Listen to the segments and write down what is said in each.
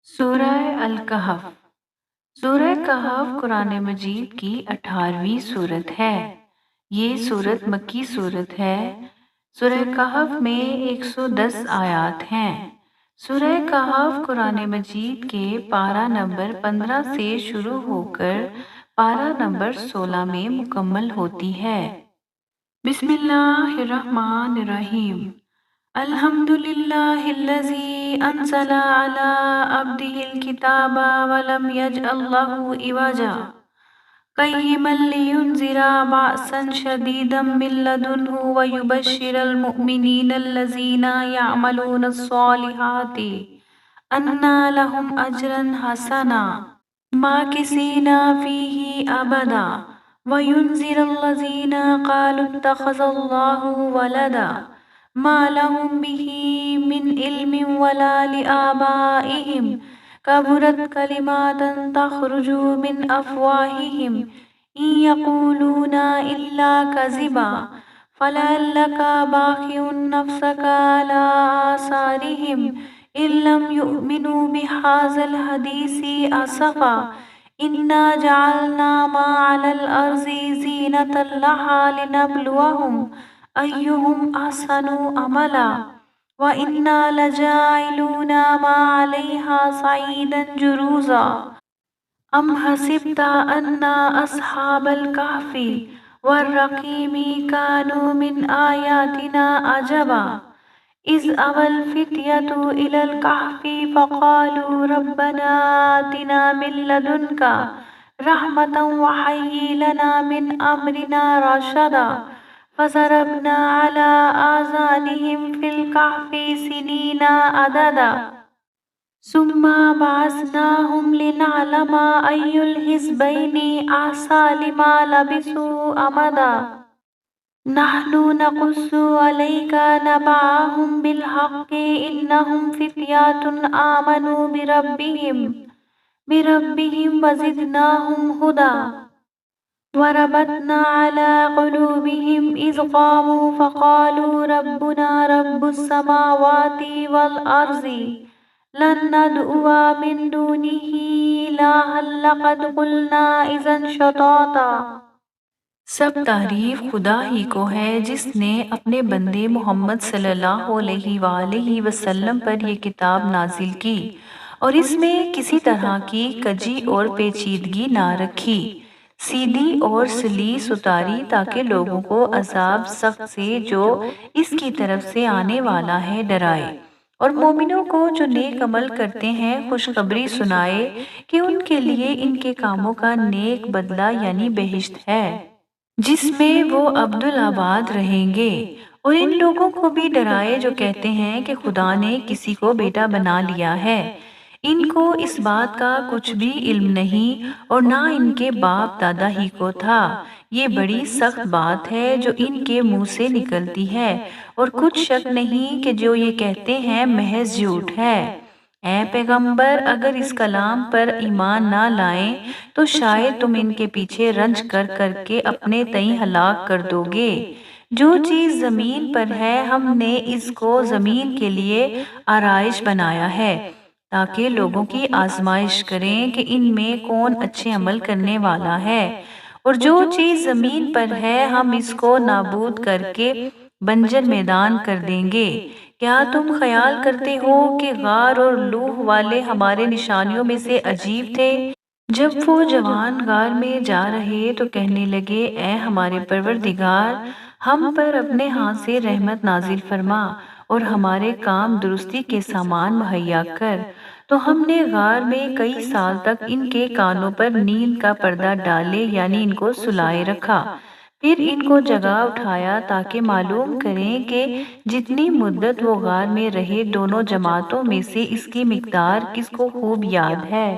سورہ الکہف۔ سورہ کہف قرآن مجید کی 18ویں سورت ہے۔ یہ سورت مکی سورت ہے۔ سورہ کہف میں 110 آیات ہیں۔ سورہ کہف قرآن مجید کے پارہ نمبر 15 سے شروع ہو کر پارہ نمبر 16 میں مکمل ہوتی ہے۔ بسم اللہ الرحمن الرحیم۔ الحمدللہ الذی انزل علی عبدہ الکتاب ولم یجعل لہ عوجا قیما لینذر بأسا شدیدا من لدنہ ویبشر المؤمنین الذین یعملون الصالحات ان لہم اجرا حسنا ماکثین فیہ ابدا وینذر الذین قالوا اتخذ اللہ ولدا ما لهم به من علم ولا لآبائهم كبرت كلمات تخرج من أفواههم إن يقولون إلا كذبا فلعلك باخع نفسك على آثارهم إن لم يؤمنوا بهذا الحديث أسفا إنا جعلنا ما على الأرض زينة لها لنبلوهم أيهم أحسن عملا وإنا لجاعلون ما عليها صعيدا جرزا أم حسبت أن أصحاب الكهف والرقيم كانوا من آياتنا عجبا إذ أوى الفتية إلى الكهف فقالوا ربنا آتنا من لدنك رحمة وهيئ لنا من أمرنا رشدا فضربنا على آذانهم في الكهف سنين عددا ثم بعثناهم لنعلم أي الحزبين أحصى لما لبثوا أمدا نحن نقص عليك نبأهم بالحق إنهم فتية آمنوا بربهم وزدناهم هدى وربطنا على قلوبهم إذ قاموا فقالوا ربنا رب السماوات والأرض لن ندعو من دونه إلها لقد قلنا إذا شططا۔ سب تعریف خدا ہی کو ہے جس نے اپنے بندے محمد صلی اللہ علیہ وآلہ وسلم پر یہ کتاب نازل کی اور اس میں کسی طرح کی کجی اور پیچیدگی نہ رکھی، سیدھی اور سلیس اتاری تاکہ لوگوں کو عذاب سخت سے جو اس کی طرف سے آنے والا ہے ڈرائے، اور مومنوں کو جو نیک عمل کرتے ہیں خوشخبری سنائے کہ ان کے لیے ان کے کاموں کا نیک بدلہ یعنی بہشت ہے جس میں وہ عبدالآباد رہیں گے، اور ان لوگوں کو بھی ڈرائے جو کہتے ہیں کہ خدا نے کسی کو بیٹا بنا لیا ہے، ان کو اس بات کا کچھ بھی علم نہیں اور نہ ان کے باپ دادا ہی کو تھا۔ یہ بڑی سخت بات ہے جو ان کے منہ سے نکلتی ہے، اور کچھ شک نہیں کہ جو یہ کہتے ہیں محض جھوٹ ہے۔ اے پیغمبر، اگر اس کلام پر ایمان نہ لائیں تو شاید تم ان کے پیچھے رنج کر کر کے اپنے تئیں ہلاک کر دو گے۔ جو چیز زمین پر ہے ہم نے اس کو زمین کے لیے آرائش بنایا ہے تاکہ لوگوں کی آزمائش کریں کہ ان میں کون اچھے عمل کرنے والا ہے، اور جو چیز زمین پر ہے ہم اس کو نابود کر کے بنجر میدان کر دیں گے۔ کیا تم خیال کرتے ہو کہ غار اور لوح والے ہمارے نشانیوں میں سے عجیب تھے؟ جب وہ جوان غار میں جا رہے تو کہنے لگے، اے ہمارے پروردگار، ہم پر اپنے ہاتھ سے رحمت نازل فرما اور ہمارے کام درستی کے سامان مہیا کر۔ تو ہم نے غار میں کئی سال تک ان کے کانوں پر نیند کا پردہ ڈالے یعنی ان کو سلائے رکھا، پھر ان کو جگا اٹھایا تاکہ معلوم کریں کہ جتنی مدت وہ غار میں رہے دونوں جماعتوں میں سے اس کی مقدار کس کو خوب یاد ہے۔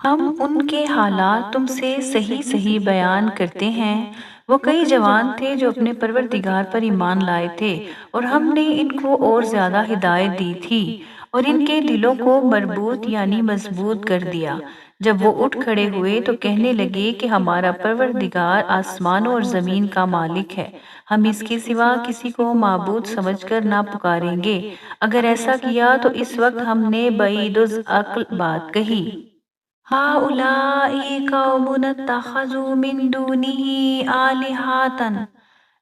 ہم ان کے حالات تم سے صحیح صحیح بیان کرتے ہیں۔ وہ کئی جوان تھے جو اپنے پروردگار پر ایمان لائے تھے، اور ہم نے ان کو اور زیادہ ہدایت دی تھی اور ان کے دلوں کو مربوط یعنی مضبوط کر دیا، جب وہ اٹھ کھڑے ہوئے تو کہنے لگے کہ ہمارا پروردگار آسمانوں اور زمین کا مالک ہے، ہم اس کے سوا کسی کو معبود سمجھ کر نہ پکاریں گے۔ اگر ایسا کیا تو اس وقت ہم نے بعید العقل بات کہی۔ هؤلاء قوم اتخذوا من دونه آلهة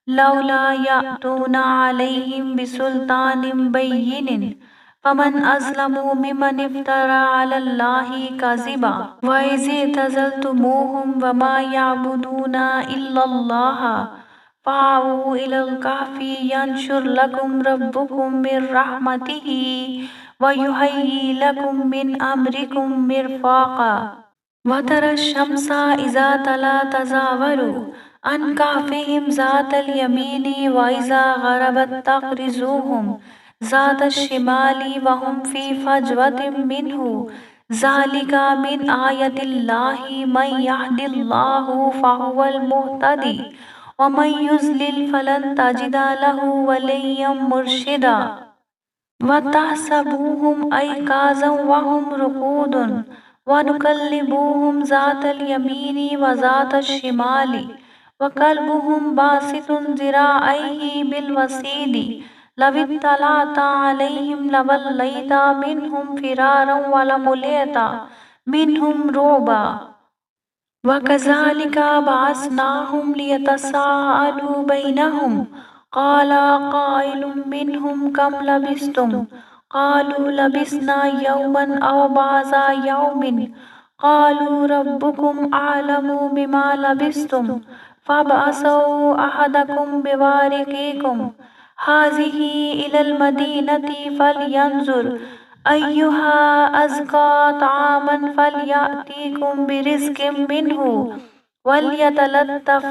لولا يأتون عليهم بسلطان بين فمن أظلم ممن افترى على الله كذبا وإذ اعتزلتموهم وما يعبدون إلا الله فاووا إلى الكهف ينشر لكم ربكم من رحمته ويهيئ لكم من أمركم مرفاقا وترى الشمس إذا تلا تزاور عن كهفهم ذات اليمين وإذا غربت تقرضهم ذات الشمال وهم في فجوة منه ذلك من آيات الله من يهد الله فهو المهتدي ومن يضلل فلن تجد له وليا مرشدا وتحسبوهم أيقاظا وهم رقود ونقلبوهم ذات اليمين وذات الشمال وكلبهم باسط ذراعيه بالوسيد لو اطلعت عليهم لوليت منهم فرارا ولملئت منهم رعبا وكذلك بعثناهم ليتساءلوا بينهم قال قائل منهم كم لبثتم قالوا لبثنا يوما أو بعض يوم قالوا ربكم أعلم بما لبثتم فابعثوا أحدكم بورقكم هذه إلى المدينة فلينظر أيها أزكى طعاما فليأتيكم برزق منه وليتلطف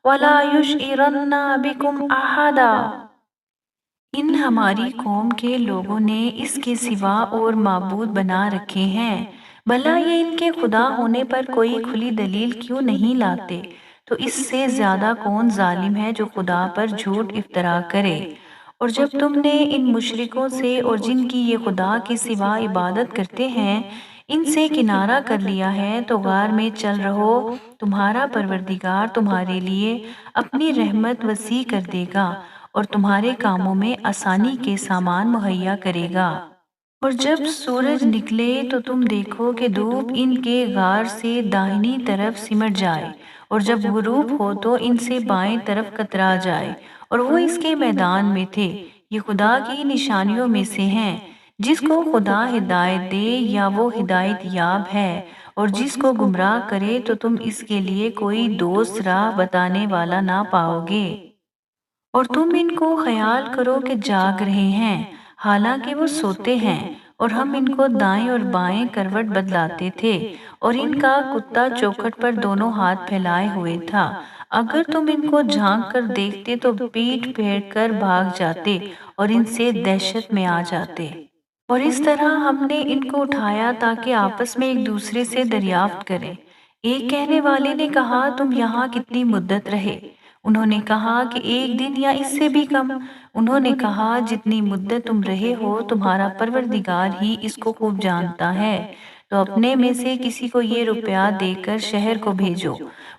ولا يشعرن بكم أحدا۔ ان ہماری قوم کے لوگوں نے اس کے سوا اور معبود بنا رکھے ہیں، بھلا یہ ان کے خدا ہونے پر کوئی کھلی دلیل کیوں نہیں لاتے؟ تو اس سے زیادہ کون ظالم ہے جو خدا پر جھوٹ افطرا کرے؟ اور جب تم نے ان مشرکوں سے اور جن کی یہ خدا کے سوا عبادت کرتے ہیں ان سے کنارہ کر لیا ہے تو غار میں چل رہو، تمہارا پروردگار تمہارے لیے اپنی رحمت وسیع کر دے گا اور تمہارے کاموں میں آسانی کے سامان مہیا کرے گا۔ اور جب سورج نکلے تو تم دیکھو کہ دھوپ ان کے غار سے داہنی طرف سمٹ جائے اور جب غروب ہو تو ان سے بائیں طرف کترا جائے اور وہ اس کے میدان میں تھے۔ یہ خدا کی نشانیوں میں سے ہیں، جس کو خدا ہدایت دے یا وہ ہدایت یاب ہے، اور جس کو گمراہ کرے تو تم اس کے لیے کوئی دوست راہ بتانے والا نہ پاؤ گے۔ اور تم ان کو خیال کرو کہ جاگ رہے ہیں حالانکہ وہ سوتے ہیں، اور ہم ان کو دائیں اور بائیں کروٹ بدلاتے تھے، اور ان کا کتا چوکھٹ پر دونوں ہاتھ پھیلائے ہوئے تھا۔ اگر تم ان کو جھانک کر دیکھتے تو پیٹ پھیر کر بھاگ جاتے اور ان سے دہشت میں آ جاتے۔ اور اس طرح ہم نے ان کو اٹھایا تاکہ آپس میں ایک دوسرے سے دریافت کریں۔ ایک کہنے والے نے کہا، تم یہاں کتنی مدت رہے؟ انہوں نے کہا کہ 1 دن یا اس سے بھی کم۔ انہوں نے کہا، جتنی مدت تم رہے ہو تمہارا پروردگار ہی اس کو خوب جانتا ہے، تو اپنے میں سے کسی کو یہ روپیہ دے کر شہر کو بھیجو،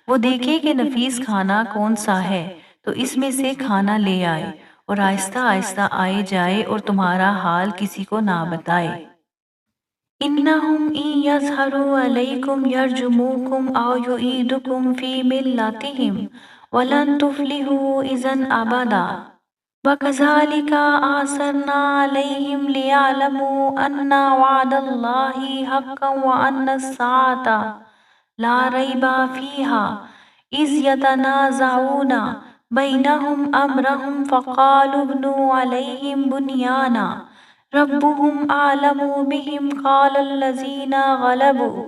وہ دیکھے کہ نفیس کھانا کون سا ہے تو اس میں سے کھانا لے آئے، اور آہستہ آہستہ آئے جائے اور تمہارا حال کسی کو نہ بتائے۔ إنهم إن يظهروا عليكم يرجموكم أو يعيدوكم في ملتهم ولن تفلحوا إذا أبدا وكذلك أعثرنا عليهم ليعلموا أن وعد الله حق وأن الساعة لا ريب فيها إذ يتنازعون بينهم أمرهم فقالوا ابنوا عليهم بنيانا ربهم أعلم بهم قال الذين غلبوا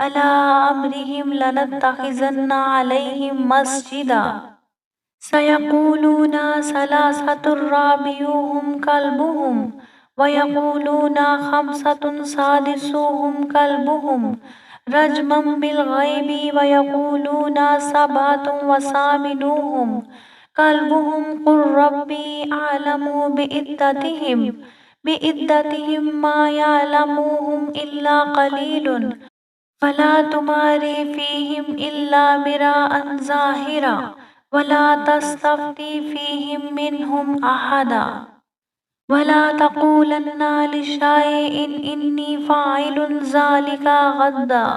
على أمرهم لنتخذن عليهم مسجدا سيقولون 3 رابعهم كلبهم ويقولون 5 سادسهم كلبهم رجما بالغيب ويقولون 7 وثامنهم كلبهم قل ربي أعلم بعدتهم ما يعلمهم إلا قليل فلا تمارِ فیہم الا مراء ظاہرا ولا تستفتی فیہم منہم احدا ولا تقولن لشیء انی فاعل ذلک غدا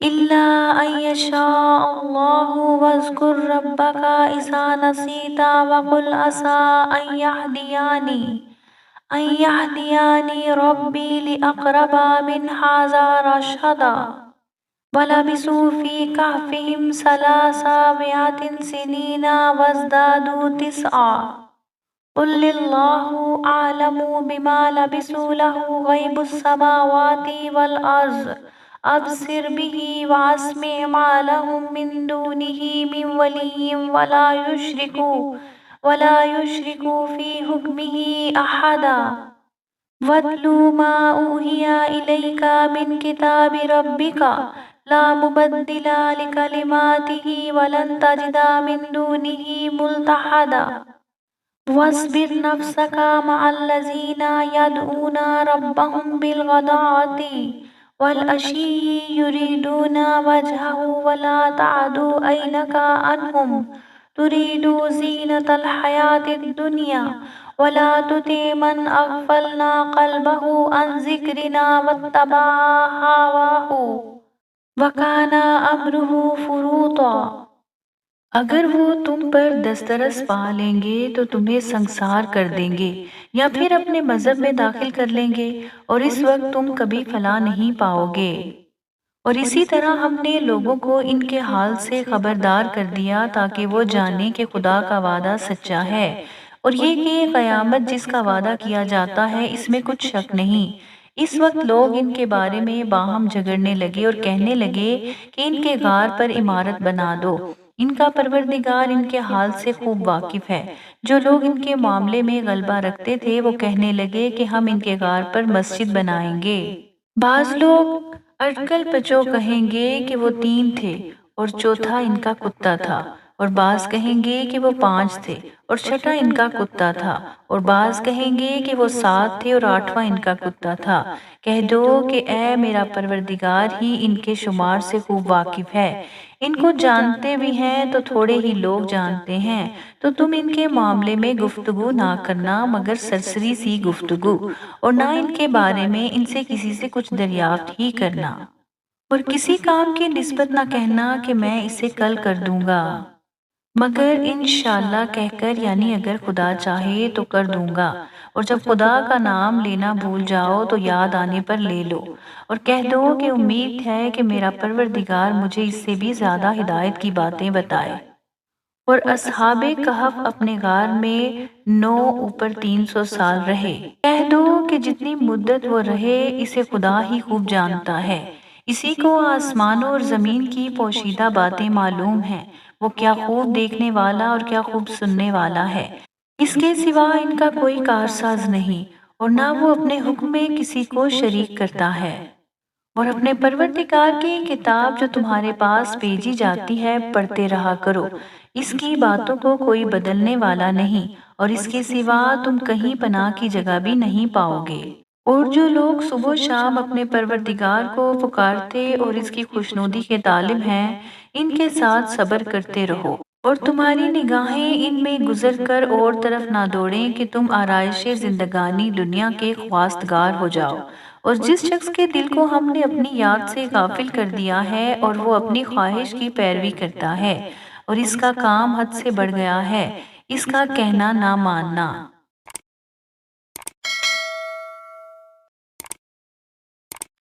إلا أن يشاء الله واذكر ربك إذا نسيت وقل عسى أن يهدياني ربي لأقرب من هذا رشدا ولبثوا في كهفهم 300 سنين وازدادوا 9 قل الله أعلم بما لبثوا له غيب السماوات والأرض أبصر به وأسمع ما لهم من دونه من ولي ولا يشرك في حكمه أحدا واتل ما أوحي إليك من كتاب ربك لا مبدل لكلماته ولن تجد من دونه ملتحدا واصبر نفسك مع الذين يدعون ربهم بالغداة والعشي يريدون وجهه ولا تعد عينك عنهم تريد زينة الحياة الدنيا ولا تطع من أغفلنا قلبه عن ذكرنا واتبع هواه وكان أمره فرطا۔ اگر وہ تم پر دسترس پا لیں گے تو تمہیں سنگسار کر دیں گے یا پھر اپنے مذہب میں داخل کر لیں گے اور اس وقت تم کبھی فلاح نہیں پاؤ گے۔ اور اسی طرح ہم نے لوگوں کو ان کے حال سے خبردار کر دیا تاکہ وہ جانیں کہ خدا کا وعدہ سچا ہے اور یہ کہ قیامت جس کا وعدہ کیا جاتا ہے اس میں کچھ شک نہیں۔ اس وقت لوگ ان کے بارے میں باہم جھگڑنے لگے اور کہنے لگے کہ ان کے غار پر عمارت بنا دو۔ ان کا پروردگار ان کے حال سے خوب واقف ہے۔ جو لوگ ان کے معاملے میں غلبہ رکھتے تھے وہ کہنے لگے کہ ہم ان کے غار پر مسجد بنائیں گے۔ بعض لوگ اٹکل پچو کہیں گے کہ وہ 3 تھے اور چوتھا ان کا کتا تھا، اور بعض کہیں گے کہ وہ 5 تھے اور چھٹا ان کا کتا تھا، اور بعض کہیں گے کہ وہ 7 تھے اور 8واں ان کا کتا تھا۔ کہہ دو کہ اے میرا پروردگار ہی ان کے شمار سے خوب واقف ہے۔ ان کو جانتے بھی ہیں تو تھوڑے ہی لوگ جانتے ہیں، تو تم ان کے معاملے میں گفتگو نہ کرنا مگر سرسری سی گفتگو، اور نہ ان کے بارے میں ان سے کسی سے کچھ دریافت ہی کرنا، اور کسی کام کی نسبت نہ کہنا کہ میں اسے کل کر دوں گا مگر انشاءاللہ کہہ کر، یعنی اگر خدا چاہے تو کر دوں گا، اور جب خدا کا نام لینا بھول جاؤ تو یاد آنے پر لے لو، اور کہہ دو کہ امید ہے کہ میرا پروردگار مجھے اس سے بھی زیادہ ہدایت کی باتیں بتائے۔ اور اصحاب کہف اپنے غار میں 9 اوپر 300 سال رہے۔ کہہ دو کہ جتنی مدت وہ رہے اسے خدا ہی خوب جانتا ہے۔ اسی کو آسمانوں اور زمین کی پوشیدہ باتیں معلوم ہیں۔ وہ کیا خوب دیکھنے والا اور کیا خوب سننے والا ہے۔ اس کے سوا ان کا کوئی کارساز نہیں، اور نہ وہ اپنے حکم میں کسی کو شریک کرتا ہے۔ اور اپنے پروردگار کی کتاب جو تمہارے پاس بھیجی جاتی ہے پڑھتے رہا کرو، اس کی باتوں کو کوئی بدلنے والا نہیں، اور اس کے سوا تم کہیں پناہ کی جگہ بھی نہیں پاؤ گے۔ اور جو لوگ صبح و شام اپنے پروردگار کو پکارتے اور اس کی خوشنودی کے طالب ہیں، ان کے ساتھ صبر کرتے رہو، اور تمہاری نگاہیں ان میں گزر کر اور طرف نہ دوڑیں کہ تم آرائش زندگانی دنیا کے خواستگار ہو جاؤ۔ اور جس شخص کے دل کو ہم نے اپنی یاد سے غافل کر دیا ہے اور وہ اپنی خواہش کی پیروی کرتا ہے اور اس کا کام حد سے بڑھ گیا ہے، اس کا کہنا نہ ماننا۔